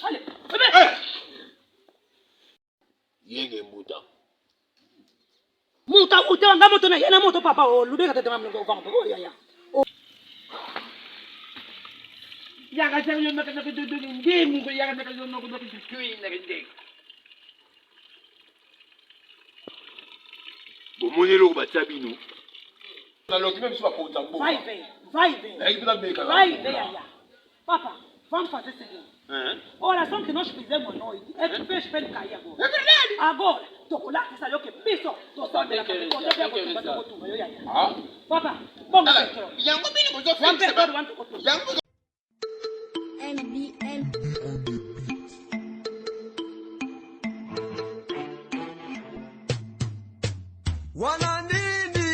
Allez. Yenge muta. Muta uta nga moto na yana moto papa o lude ka tete mamlo ko vango. Ya ya. Ya ga se yo naka naka do ndemu ko ya ga naka yo naka do kuyi na rende. Bomoni lo ba tabino. Na lo ki même si ba ko tambo. Vai ve. Vai ve ya. Papa, vamos fazer o seguinte. Oração que nós fizemos à noite é que fez para ele cair agora. É verdade. Agora, tô lá que saiu que piso. Tô só de Papa, bom. Yango bini bozo One pegar one to Yango Wananidi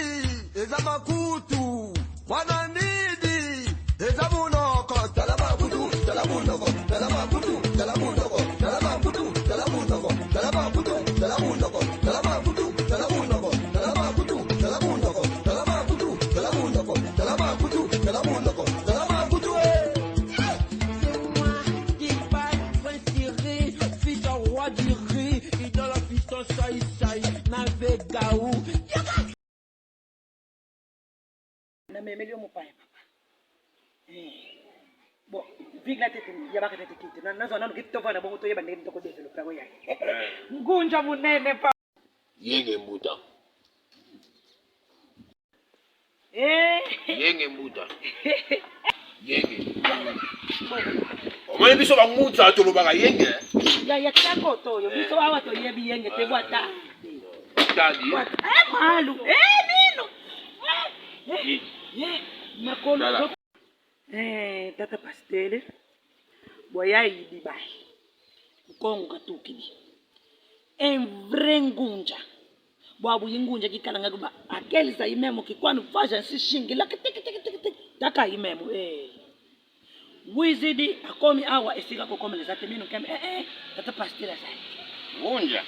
ezamakutu. Wananidi ezamunoko. Talabakutu, talamunoko, talabakutu, talamunoko, talabakutu, talamunoko, talabakutu, talamunoko, talabakutu, talamunoko, talabakutu, talamunoko, talabakutu, talamunoko, talabakutu, talamunoko, talabakutu. C'est moi qui parle préféré, fils du roi du riz, et dans la puissance saï, navegaou. Na memelio mo pai papa. Bon, big la tete ya ba ka tete kiti. Na zona ngito vana bongo to yeba ndeni to ko develop ngo yake. Ngunja munene pa. Yenge muta. Yenge muta. Yenge. Omani biso ba muta to lo ba yenge. Ya tsako to yo biso awa to yebi yenge te bwata. Tadi. Malu. Nino. Makolo. Tata pastele. Boya yidi bai. Konga tukidi. Envrengunja. Bwabu yingunja kikalanga kuba akeli za imemo kikwanu faja nsishingi la tik taka imemo wizidi akomi awa esika kokomeleza temino kembe tata pastele sai. Gunja.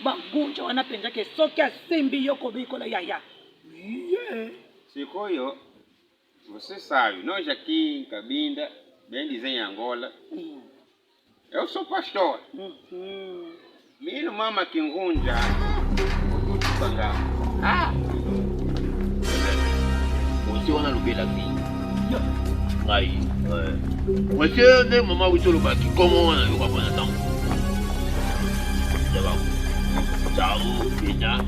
Ba gunja wanapenja ke soka simbi yoko bikola ya. Sikoyo. Você sabe, nós aqui em Cabinda, bem dizem Angola, eu sou pastor. Minha mama que engunja, tudo pagar. Você wana lubela fi. Ngai. Você ne mama witolo ba ki komo wana yo ba bona tango. Daba. Ciao, bina.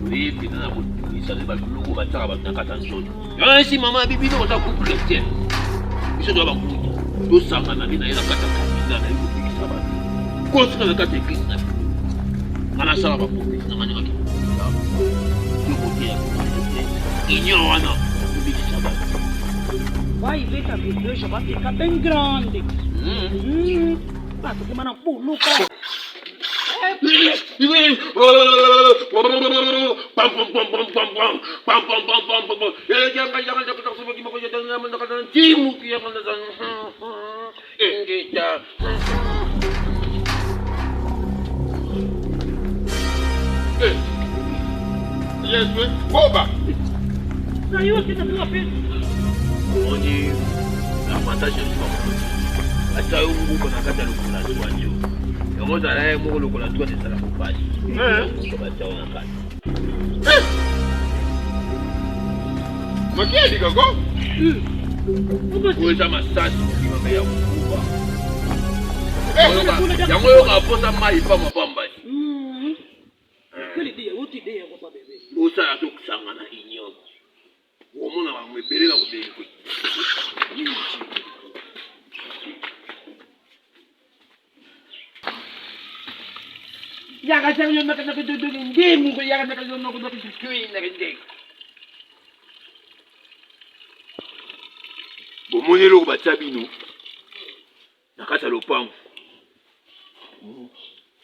Oui, bina na ko isa le ba lugo ba tsaka ba nakata nsoni. Yo si mama bibi no ta couple tiens. Biso do ba kunya. Do sanga na bina ina kata kabina na yo bikisa ba. Ko sika na kata kristna. Ana sala ba ko na mani ngaki. Yo ko tia. Inyo wana bikisa ba. Vai ver que a igreja vai ficar bem grande. Passa que mana pulo cara. Boba! Saiu aqui da tua pista. Onde a vantagem de uma até eu vou na casa do cunhado do anjo. Eu vou dar aí um pouco na tua de sala com pai. Eu vou dar uma casa. Mas que é, diga go? Coisa massagem que vai meia cuba. Já morreu a força mais para uma bomba. Aquele dia, outra ideia para beber. Você já tô com sangue na inho. O homem não vai me beber lá o beijo. Ya ga se yo naka do ndemu ko ya ga naka yo naka do kuyi na rende. Bomoni lo ba tabino. Nakata lopango.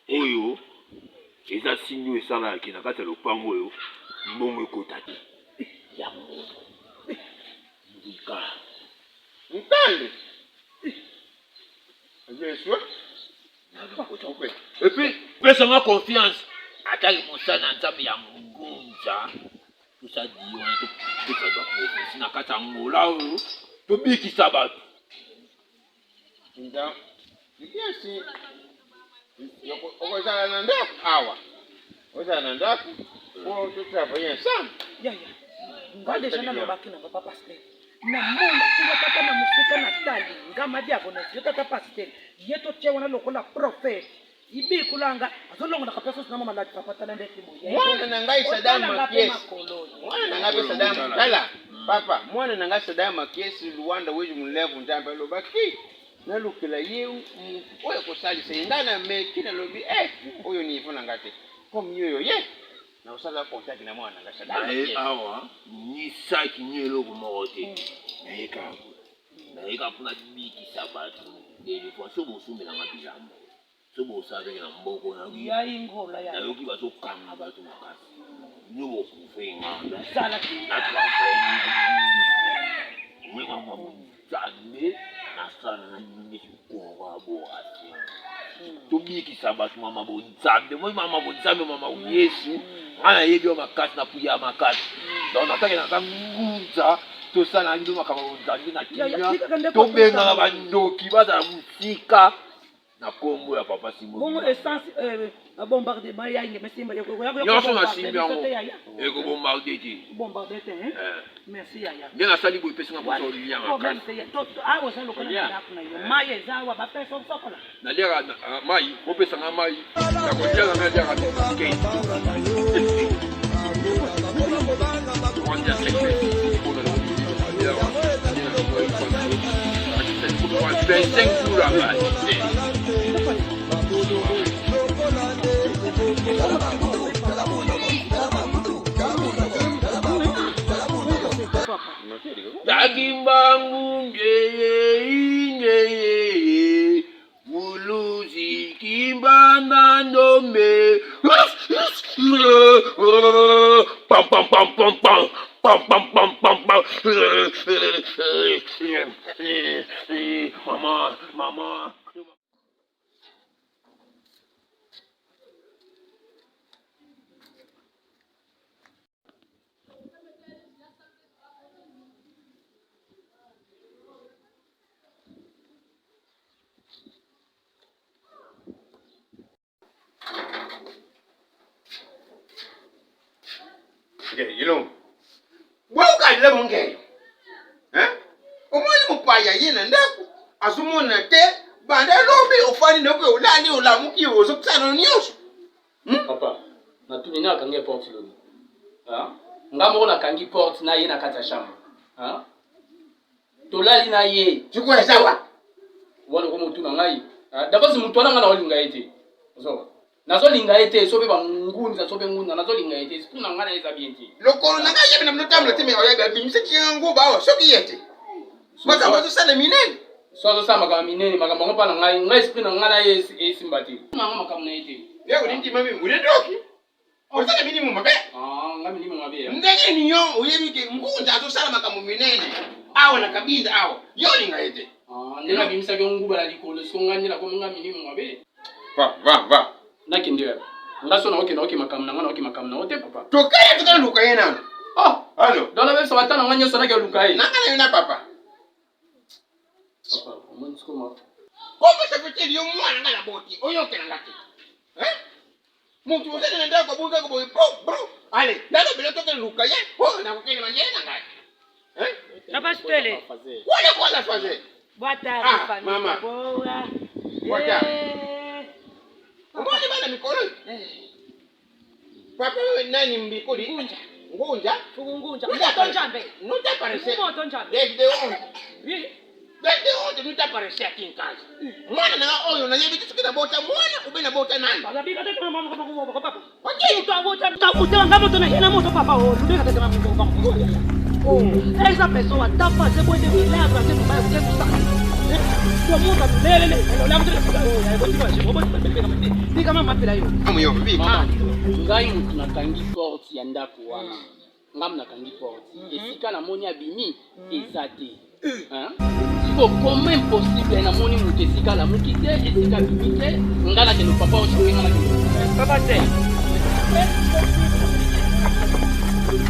Oyo eza sinyo esala ki nakata lopango oyo mbongo ekotati. Ya mbongo. Ndika. Ntale. Yesu. Et puis, fais-moi confiance. Attends, mon sang ensemble, il y a mon gonza. Tout ça dit, on est tout ça doit profiter. Si n'a qu'à t'angola, tout bien qui s'abat. Nda. Yes, okozala na ndako awa. Ozala na ndako po to travailler ensemble. Ya. Nga deja na lobaki na papa pasteur. Na mona tiya tata na musika na tali. Nga madi abona tiya tata pasteur. Yeto chewa na lokola prophet. Ibi kulanga azolonga na kapesa na mama la papa tala ndeki moya. Mwana na ngai Saddam Makiesi. Mwana na ngai Saddam Tala. Papa, mwana na ngai Saddam Makiesi Rwanda weju mulevu ndamba lobaki. Na lukila yeu oyo kosalisa indana mekina lobi oyo ni ifuna ngate. Comme yoyo ye. Na usala contact na mwana nga Saddam Makiesi. Awa ni saki nyelo ko mote. Na eka puna biki sabatu. Ndeli kwa sobo sumela ngabizamo. Sobo sabe na mboko na wi. Ya ingola ya. Na yoki baso kanga batu makasi. Nyobo kufenga. Sala. Mwe mama jande na sana na nyingi kwa boati. Tubiki sabatu mama bo nzambe. Mwe mama bo nzambe mama Yesu. Ana yebyo makasi na puya makasi. Donc nataka na kangunza to sana ndio makama nzambe na kimya. To benga bandoki baza musika. Na kombo ya papa Simon. Bongo essence bombardement ya nge mesimba yako. Nyonso na simba ngo. Eko bombarder. Bombarder hein? Merci yaya. Ndenga sali bo pesa nga boto liya makasi. Ah osa lokona na kuna yo. Maye zawa ba pesa sokola. Na lera mai, o pesa nga mai. Na ko lera na lera ke. Wanja sekre. Yakimbangu ngeye muluzi kimbanda ndombe pam pam pam pam pam pam pam pam pam pam mama ilumbe. Bwauka ile munge. Omwali mupaya yena ndaku azumona te banda lobi ofani nokwe ulani ulamuki ozo kusana nyoso. Papa, na tuni na kange porte loni. Ngamo na kangi porte na ye na kata chambre. Tolali na ye. Chukua sawa. Wala ko mutu na ngai. D'abord si mutu na olinga ete. Ozo. Nazo linga ete sobe ba ngunza sobe ngunda nazo linga ete spuna ngana eza bienti. Lokolo na ngai na mtamla teme oyaga bimse kingo bawo soki yete. Maka bazo sala minene. Sozo sama kama minene makambo ngopa na ngai spuna ngana esimbati. Mama makambo na ete. Yego nditi mami unedoki. Osaka minimu mabe. Ngami minimu mabe. Ndenge niyo uyebike ngunza azo sala makambo minene. Awa na kabinda awa. Yo linga ete. Ndena bimsa ke nguba la likolo songanyira ko ngami minimu mabe. Va. Nakindiwe. Ngaso na oke makamna ngana oke makamna ote papa. Tokaya tukana luka yena. Allo. Dona besa watana nganya sona ke luka yi. Nangana yona papa. Papa, mwansko ma. Kombo sekretari yo mwana ngala boti. Oyo kena ngati. Mtu wazana nenda kwa bunga kwa bro. Ale, ndalo bila toka luka ye. Na kukene manjena ngati. Papa stele. Wala kwa faze. Bwata famille. Mama. Bwata. Mbona bana mikono? Papa nani mbikoli? Ngunja. Moto njambe. Nuta parese. Moto njambe. Desde onde nuta parese aqui em casa. Mwana na oyo na yebi tukina bota mwana ubena bota nani? Baba bika tete mama kwa papa. Wakati utavuta utavuta ngamo tuna hena moto papa o. Ndeka tete mama kwa. Esa pessoa tá fazendo muito milagre aqui no bairro de Santa. Todo mundo lele, olha muito legal. Eu vou te fazer, vou te pegar. Fica mama pela aí. Muyombe vipi? Ngai mutu na kangi porte ya ndako wana. Ngam na kangi porte. Esika na moni abimi ezate. Siko comment impossible na moni mutu esika la muki te, esika bimi te, ngala ke no papa o showe ngala ke. Papa te.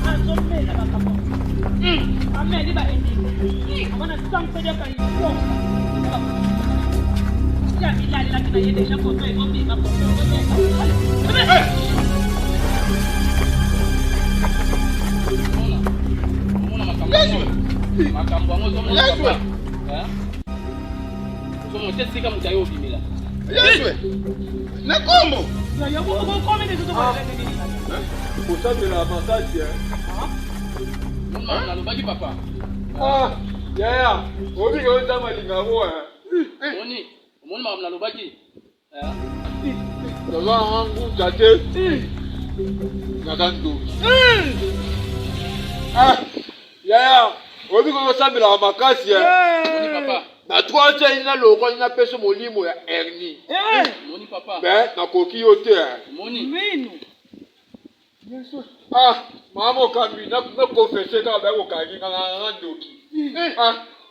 Azomela bakapa. Ameli ba endi. Wana sampe dia kai. makambo yango ozomona papa ozomona te sika moto ayo obimela Yeswe na kombo kosambela makasi nalobaki papa yaya obika oza malingango omoni makambo nalobaki naza nguta te naza ndoki yaya obika osambela makasi papa na 3 ans ina loko ina peso molimo ya hernie omoni papa mais nakoki yo te omoni mama okambi nakonfese kaka bakokangi nganga nga ndoki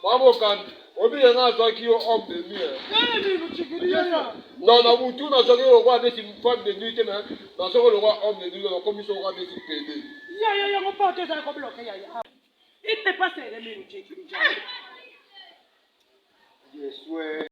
mama okambi obika nga azwaki yo homme de nuit donc na butu nazwaki lokwa abesi femme de nuit te mais nazwaki lokwa homme de nuit nakomi so lokwa abesi pede Il n'est pas serré, mais Yes, ouais.